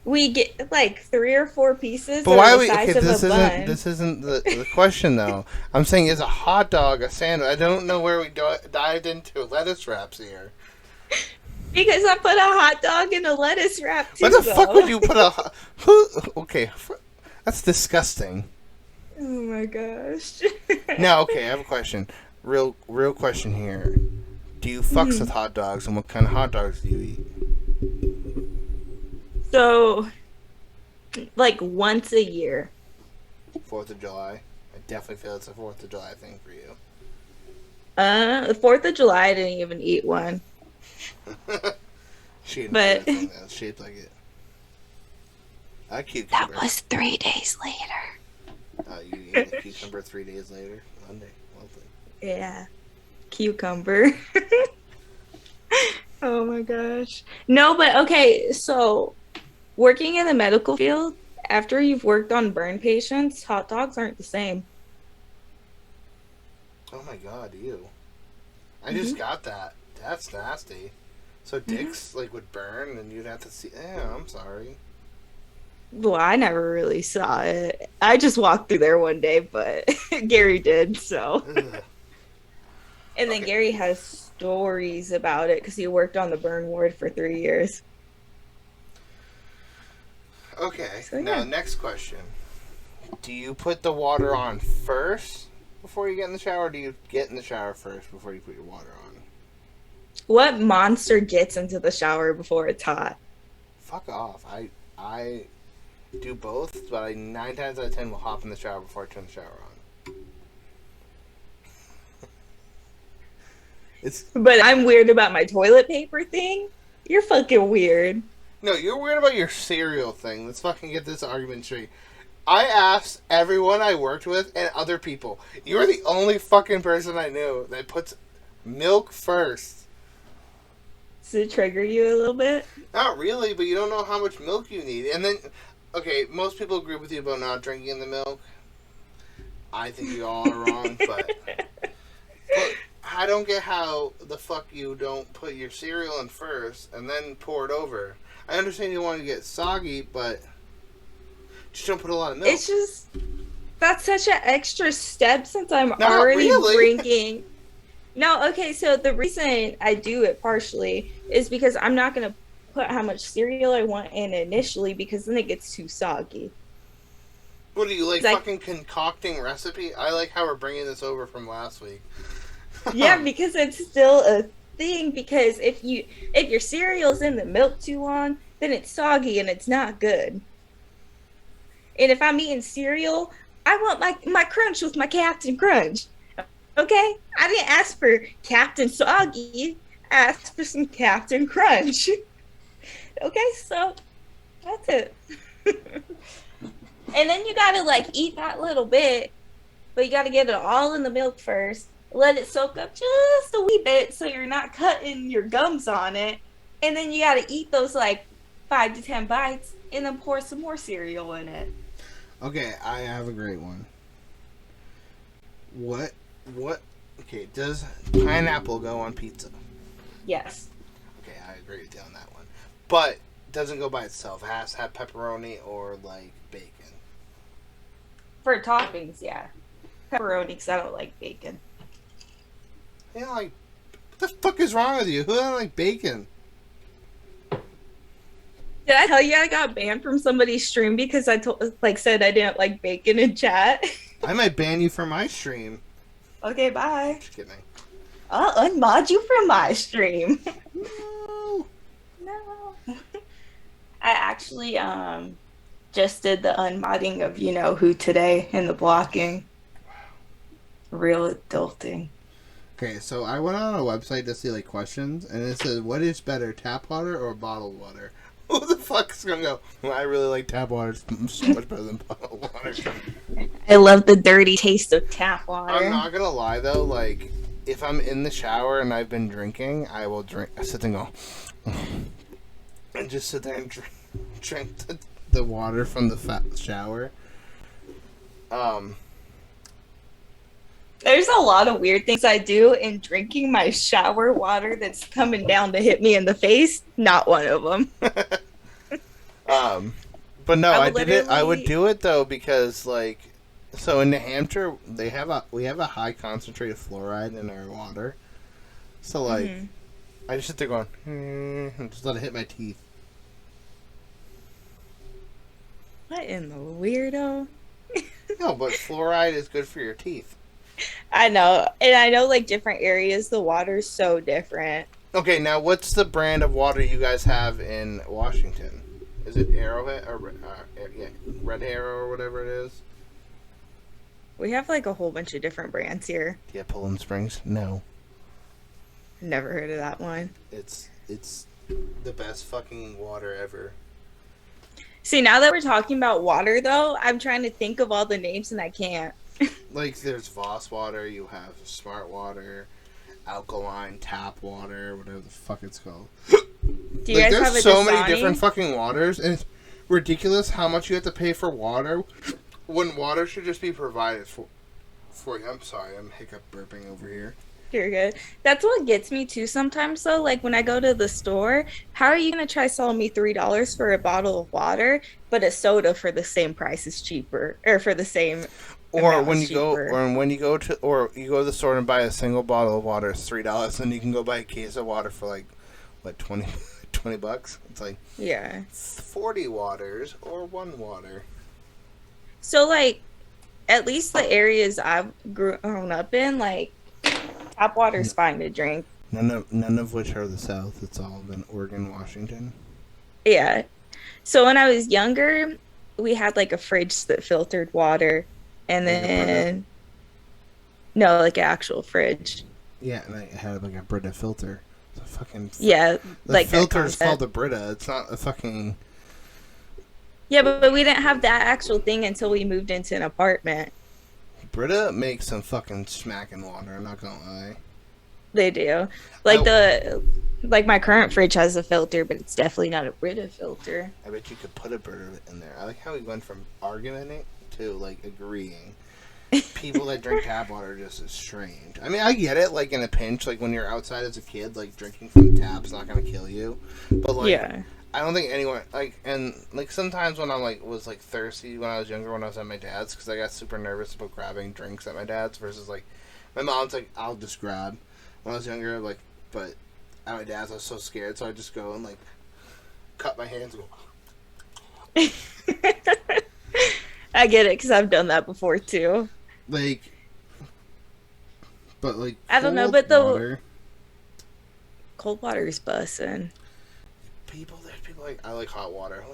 we get like 3 or 4 pieces. But why are the we? size Okay, of this isn't the question though. I'm saying, is a hot dog a sandwich? I don't know where we dived into lettuce wraps here. Because I put a hot dog in a lettuce wrap too. What the fuck would you put a? Okay, that's disgusting. Oh my gosh. Now, okay, I have a question. Real question here. Do you fucks with hot dogs, and what kind of hot dogs do you eat? So, like once a year. 4th of July. I definitely feel it's a 4th of July thing for you. The 4th of July, I didn't even eat one. She didn't but eat anything that's shaped like it. A cucumber. That was 3 days later. You eat a cucumber 3 days later? Monday. Lovely. Yeah. Cucumber. Oh my gosh. No, but okay, so working in the medical field, after you've worked on burn patients, hot dogs aren't the same. Oh my god, ew. I just got that. That's nasty. So dicks like would burn and you'd have to see. I'm sorry. Well, I never really saw it. I just walked through there one day, but Gary did, so. And then Gary has stories about it because he worked on the burn ward for 3 years. Okay, So, now yeah. next question. Do you put the water on first before you get in the shower, or do you get in the shower first before you put your water on? What monster gets into the shower before it's hot? Fuck off. I do both, but 9 times out of 10 will hop in the shower before I turn the shower on. But I'm weird about my toilet paper thing? You're fucking weird. No, you're weird about your cereal thing. Let's fucking get this argument straight. I asked everyone I worked with and other people. You're the only fucking person I knew that puts milk first. Does it trigger you a little bit? Not really, but you don't know how much milk you need. And then, okay, most people agree with you about not drinking the milk. I think you all are wrong, but I don't get how the fuck you don't put your cereal in first and then pour it over. I understand you want to get soggy, but just don't put a lot of milk. It's just, That's such an extra step since I'm Not already really. drinking. No, okay, so the reason I do it partially is because I'm not going to put how much cereal I want in initially because then it gets too soggy. What do you like, Like, fucking concocting recipe? I like how we're bringing this over from last week. yeah, because it's still a thing. Because if your cereal's in the milk too long, then it's soggy and it's not good. And if I'm eating cereal, I want my crunch with my Captain Crunch. Okay, I didn't ask for Captain Soggy. I asked for some Captain Crunch. Okay, so that's it. And then you gotta like eat that little bit, but you gotta get it all in the milk first. Let it soak up just a wee bit so you're not cutting your gums on it. And then you gotta eat those like 5 to 10 bites and then pour some more cereal in it. Okay, I have a great one. What? Okay, does pineapple go on pizza? Yes. Okay, I agree with you on that one. But it doesn't go by itself. It has to have pepperoni or, like, bacon. For toppings, yeah. Pepperoni, because I don't like bacon. You know, like, what the fuck is wrong with you? Who doesn't like bacon? Did I tell you I got banned from somebody's stream because I said I didn't like bacon in chat? I might ban you from my stream. Okay, bye. Just kidding. I'll unmod you from my stream. No. No. I actually just did the unmodding of you know who today and the blocking. Real adulting. Okay, so I went on a website to see like questions, and it says, "What is better, tap water or bottled water?" Who the fuck is gonna go? Well, I really like tap water. It's so much better than bottled water. I love the dirty taste of tap water. I'm not gonna lie though, like if I'm in the shower and I've been drinking, I will drink. I sit there and go, and just sit there and drink the water from the shower. There's a lot of weird things I do, and drinking my shower water that's coming down to hit me in the face, not one of them. But no, I did it. I would do it though because like, so in New Hampshire we have a high concentrate of fluoride in our water. So like, I just sit there going, and just let it hit my teeth. What in the weirdo? No, but fluoride is good for your teeth. I know. And I know, like, different areas, the water's so different. Okay, now what's the brand of water you guys have in Washington? Is it Arrowhead or Red Arrow or whatever it is? We have, like, a whole bunch of different brands here. Do you have Poland Springs? No. Never heard of that one. It's the best fucking water ever. See, now that we're talking about water, though, I'm trying to think of all the names and I can't. Like, there's Voss water, you have Smart Water, Alkaline, Tap Water, whatever the fuck it's called. Do you guys have a There's so many Dasani? different fucking waters, and it's ridiculous how much you have to pay for water when water should just be provided for you. I'm sorry, I'm hiccup burping over here. You're good. That's what gets me too sometimes though. Like when I go to the store, how are you gonna try selling me $3 for a bottle of water, but a soda for the same price is cheaper, or for the same Or when you go to the store and buy a single bottle of water, it's $3, and you can go buy a case of water for like what, 20 bucks? It's like, yeah, 40 waters or one water. So like at least the areas I've grown up in, like tap water's fine to drink. None of which are the South. It's all been Oregon, Washington. Yeah. So when I was younger, we had like a fridge that filtered water, and then no, like an actual fridge. Yeah, and I had like a Brita filter. It's a fucking the like filter is called a Brita. It's not a fucking. Yeah, but we didn't have that actual thing until we moved into an apartment. Brita makes some fucking smacking water. I'm not gonna lie. They do. Like my current fridge has a filter, but it's definitely not a Brita filter. I bet you could put a Brita in there. I like how we went from arguing to like agreeing. People that drink tap water are just as strange. I mean, I get it, like in a pinch, like when you're outside as a kid, like drinking from the tap's not gonna kill you. But like, yeah. I don't think anyone and sometimes when I'm was thirsty when I was younger when I was at my dad's because I got super nervous about grabbing drinks at my dad's versus my mom's I'll just grab when I was younger but at my dad's I was so scared so I just go and cut my hands and go. I get it because I've done that before too. But I don't know, but the cold water is bussin'. There's people I like hot water.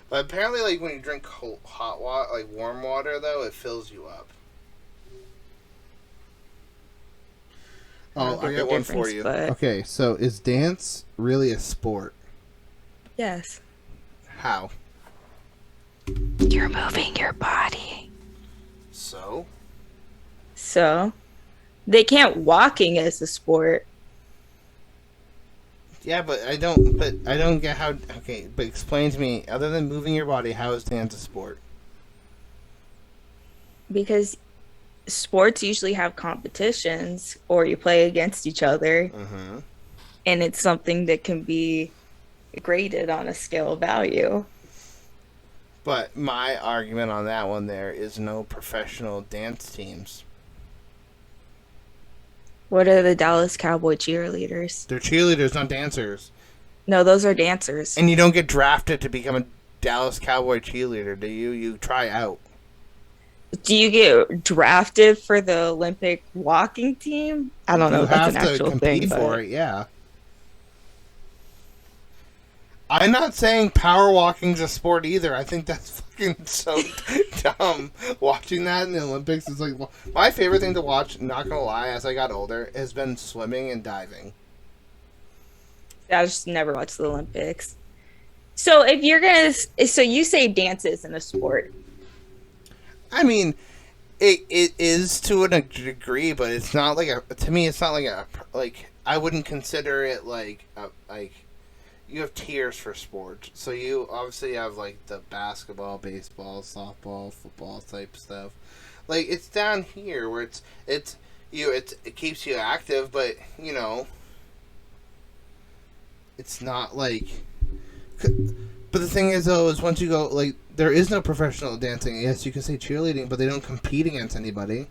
But apparently, when you drink hot water, warm water, though, it fills you up. Oh, I got one for you. But... Okay, so is dance really a sport? Yes. How? You're moving your body. So? They count walking as a sport. Yeah, but I don't get how. Okay, but explain to me. Other than moving your body, how is dance a sport? Because sports usually have competitions, or you play against each other, and it's something that can be graded on a scale of value. But my argument on that one there is no professional dance teams. What are the Dallas Cowboy cheerleaders? They're cheerleaders, not dancers. No, those are dancers. And you don't get drafted to become a Dallas Cowboy cheerleader, do you? You try out. Do you get drafted for the Olympic walking team? I don't know if that's an actual thing. You have to compete for it, yeah. I'm not saying power walking's a sport either. I think that's fucking so dumb. Watching that in the Olympics is my favorite thing to watch, not gonna lie, as I got older, has been swimming and diving. I just never watched the Olympics. So if you're gonna, so you say dance isn't a sport. I mean, it is to a degree, but it's not to me, it's not I wouldn't consider it you have tiers for sports. So you obviously have the basketball, baseball, softball, football type stuff. It's down here where it keeps you active, but it's not but the thing is though is once you go there is no professional dancing. Yes, you can say cheerleading, but they don't compete against anybody.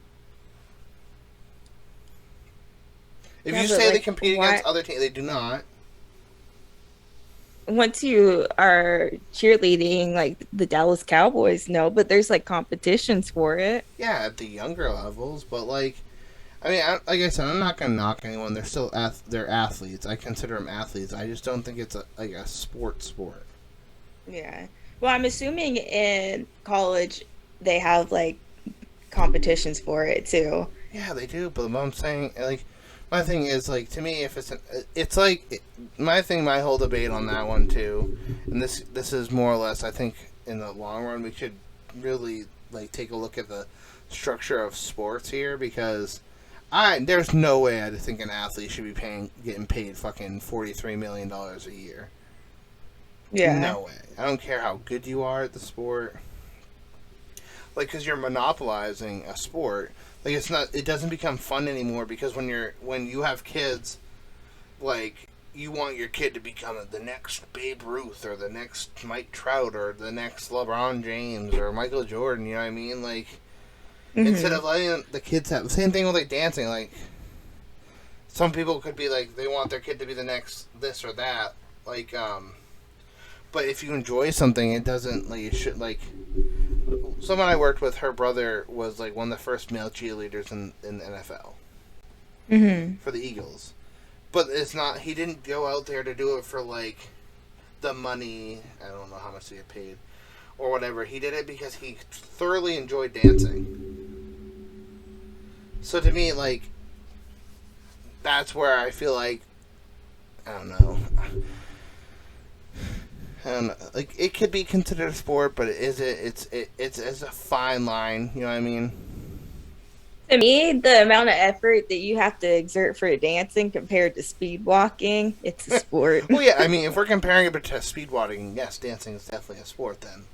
If you say they compete against other teams, they do not. Once you are cheerleading the Dallas Cowboys, no, but there's competitions for it. Yeah, at the younger levels, but I mean, like I said, I'm not gonna knock anyone. They're still they're athletes. I consider them athletes. I just don't think it's a sport. Yeah. Well, I'm assuming in college they have competitions for it too. Yeah, they do. But what I'm saying, my thing is to me, if my whole debate on that one too, and this is more or less, I think in the long run we should really take a look at the structure of sports here because there's no way I think an athlete should be getting paid fucking $43 million a year. Yeah. No way. I don't care how good you are at the sport. Because you're monopolizing a sport. It doesn't become fun anymore because when you have kids, you want your kid to become the next Babe Ruth or the next Mike Trout or the next LeBron James or Michael Jordan, you know what I mean? Instead of letting the kids have... Same thing with dancing, some people could be they want their kid to be the next this or that. But if you enjoy something, it doesn't, it should, someone I worked with, her brother was, one of the first male cheerleaders in the NFL. Mm-hmm. For the Eagles. But it's not, he didn't go out there to do it for, the money, I don't know how much he get paid, or whatever. He did it because he thoroughly enjoyed dancing. So to me, that's where I feel I don't know. I don't know. It could be considered a sport, but it's a fine line. You know what I mean? To me, the amount of effort that you have to exert for dancing compared to speed walking, it's a sport. Well, yeah. I mean, if we're comparing it to speed walking, yes, dancing is definitely a sport then.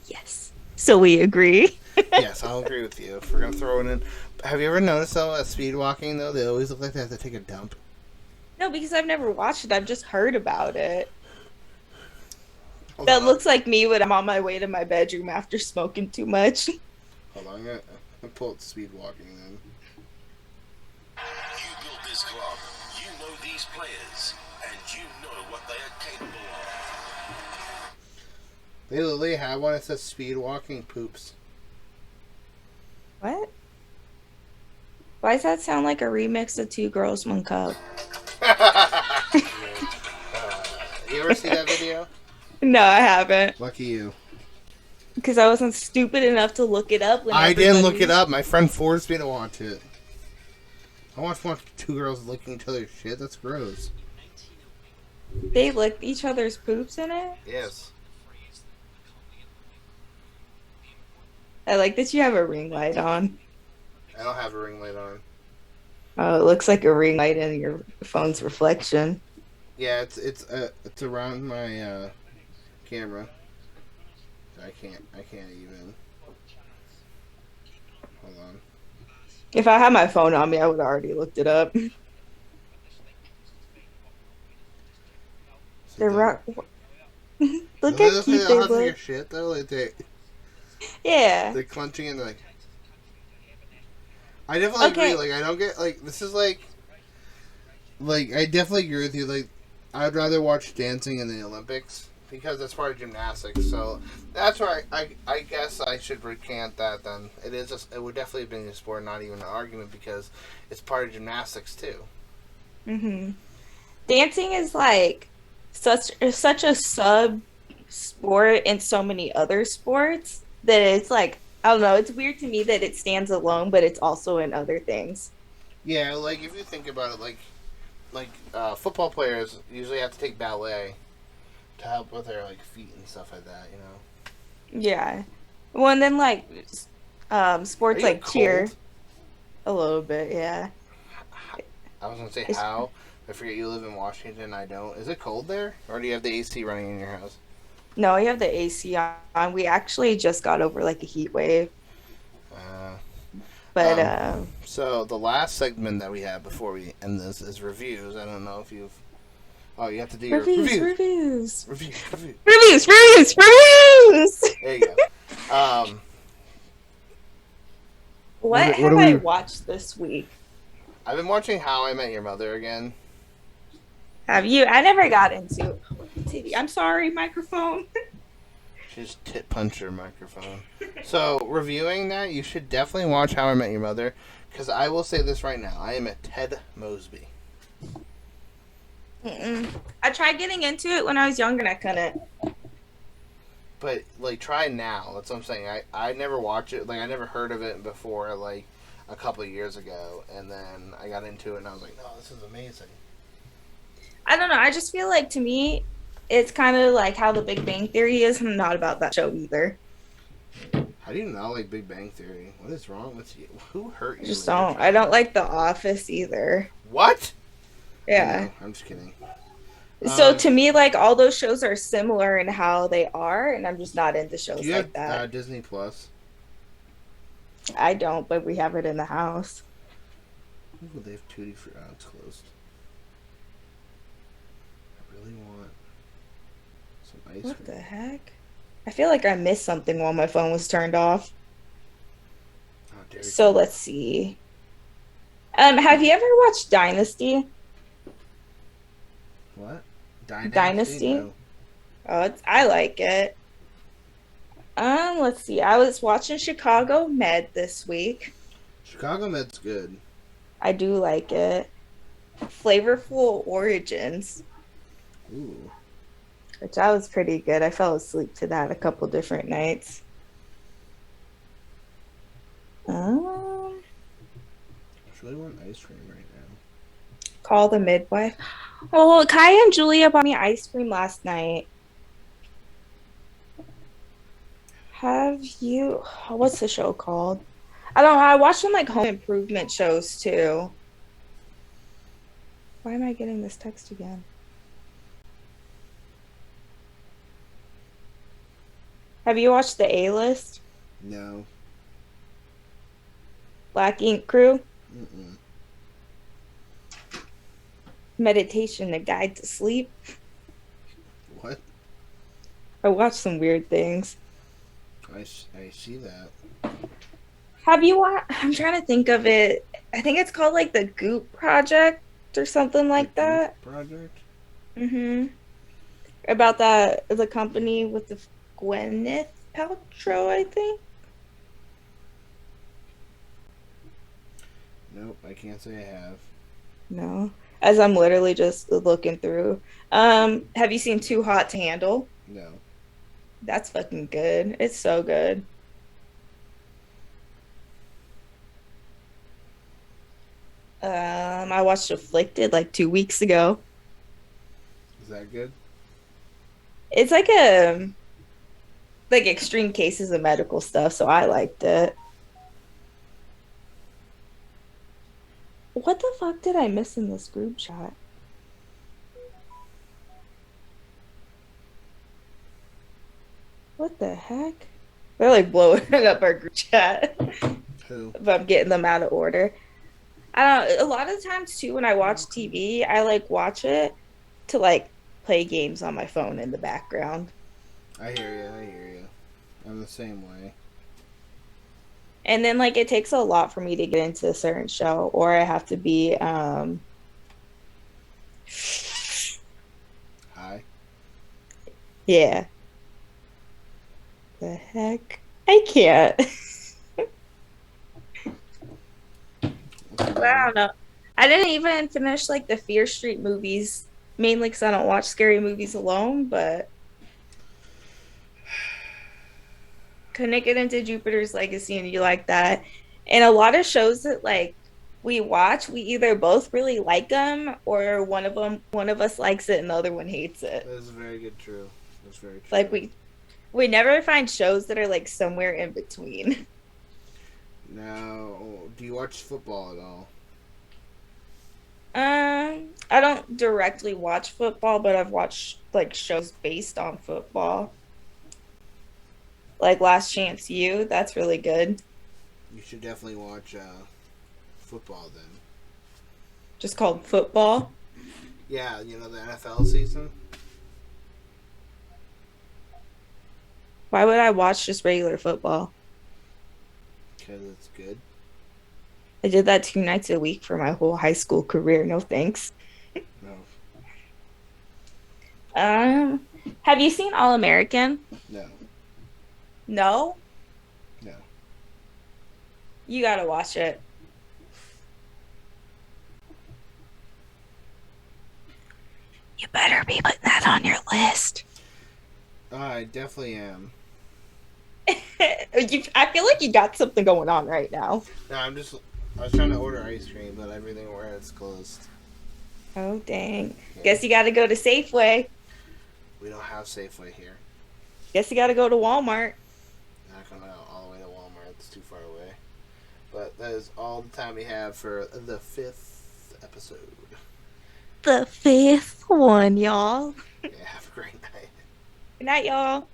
Yes. So we agree. Yes, I'll agree with you. If we're gonna throw it in, have you ever noticed though, at speed walking though, they always look like they have to take a dump. No, because I've never watched it. I've just heard about it. Hold That on. looks like me when I'm on my way to my bedroom after smoking too much. Hold on, I'm gonna pull up speed walking then. You built this club, you know these players, and you know what they are capable of. They literally have one that says speed walking poops. What? Why does that sound like a remix of Two Girls, One Cup? You ever see that video? No, I haven't. Lucky you. Because I wasn't stupid enough to look it up. When I didn't look it up. My friend forced me to watch it. I want to watch two girls licking each other's shit. That's gross. They licked each other's poops in it? Yes. I like that you have a ring light on. I don't have a ring light on. Oh, it looks like a ring light in your phone's reflection. Yeah, it's around my camera. I can't even. Hold on. If I had my phone on me, I would have already looked it up. They're rock. Look how cute they look. Shit though, like Yeah. they're clenching and like. I definitely agree. Like, I don't get like this is like I definitely agree with you. Like, I'd rather watch dancing in the Olympics because that's part of gymnastics. So that's why I guess I should recant that. Then it would definitely have been a sport, not even an argument, because it's part of gymnastics too. Mhm. Dancing is like such a sub sport in so many other sports that it's like, I don't know, it's weird to me that it stands alone, but it's also in other things. Yeah, like if you think about it, like football players usually have to take ballet to help with their like feet and stuff like that, you know. Yeah. Well, and then like sports like cold? cheer. A little bit, yeah. I was gonna say how. I forget you live in Washington. I don't. Is it cold there, or do you have the AC running in your house? No, you have the AC on. We actually just got over like a heat wave. So the last segment that we have before we end this is reviews. I don't know if you've. Oh, you have to do your reviews. Reviews. There you go. What have I watched this week? I've been watching How I Met Your Mother again. Have you? I never got into TV. I'm sorry, microphone. Just tit punch your microphone. So, reviewing that, you should definitely watch How I Met Your Mother, because I will say this right now. I am a Ted Mosby. I tried getting into it when I was younger and I couldn't. But, like, try now. That's what I'm saying. I never watched it. Like, I never heard of it before, like, a couple of years ago. And then I got into it and I was like, no, this is amazing. I don't know. I just feel like, to me, it's kind of like how The Big Bang Theory is. I'm not about that show either. How do you not like Big Bang Theory? What is wrong with you? Who hurt you? Just don't. I don't like The Office either. What? Yeah. I'm just kidding. So to me, like, all those shows are similar in how they are, and I'm just not into shows like that. You have Disney Plus? I don't, but we have it in the house. Ooh, they have Tutti Frutti. Oh, it's closed. I really want some ice cream. What the heck? I feel like I missed something while my phone was turned off. Oh, so let's see. Have you ever watched Dynasty? What? Dynasty? No. Oh, I like it. Let's see. I was watching Chicago Med this week. Chicago Med's good. I do like it. Flavorful Origins. Ooh. Which I was pretty good. I fell asleep to that a couple different nights. I really want ice cream right now. Call the midwife. Oh, Kai and Julia bought me ice cream last night. Have you... What's the show called? I don't know. I watched some like home improvement shows too. Why am I getting this text again? Have you watched The A-List? No. Black Ink Crew? Mm-mm. meditation, a guide to sleep. What? I watch some weird things. I see that. Have you watched? I'm trying to think of it. I think it's called like the Goop Project or something The like Goop that. Project? Mm-hmm. About that the company with the Gwyneth Paltrow, I think. Nope, I can't say I have. No, as I'm literally just looking through. Have you seen Too Hot to Handle? No. That's fucking good. It's so good. I watched Afflicted like 2 weeks ago. Is that good? It's like extreme cases of medical stuff, so I liked it. What the fuck did I miss in this group chat? What the heck? They're like blowing up our group chat Who? if I'm getting them out of order. I don't. A lot of times too, when I watch TV, I like watch it to like play games on my phone in the background. I hear you. I hear you. I'm the same way. And then like it takes a lot for me to get into a certain show, or I have to be Hi. yeah. The heck? I can't. What's the I matter? don't know. I didn't even finish like the Fear Street movies, mainly because I don't watch scary movies alone, but couldn't get into Jupiter's Legacy and you like that. And a lot of shows that like we watch, we either both really like them or one of us likes it and the other one hates it. That is very good. True. That's very Like true. we never find shows that are like somewhere in between. Now, do you watch football at all? I don't directly watch football, but I've watched like shows based on football. Like Last Chance U, that's really good. You should definitely watch football then. Just called football. Yeah, you know the NFL season. Why would I watch just regular football? Because it's good. I did that 2 nights a week for my whole high school career. No thanks. No, Have you seen All American? no, No, no. you gotta watch it. You better be putting that on your list. I definitely am. I feel like you got something going on right now. No, I was trying to order ice cream, but everything where it's closed. Oh dang! Yeah. Guess you got to go to Safeway. We don't have Safeway here. Guess you got to go to Walmart. Not going all the way to Walmart. It's too far away. But that is all the time we have for the 5th episode. The fifth one, y'all. Yeah, have a great night. Good night, y'all.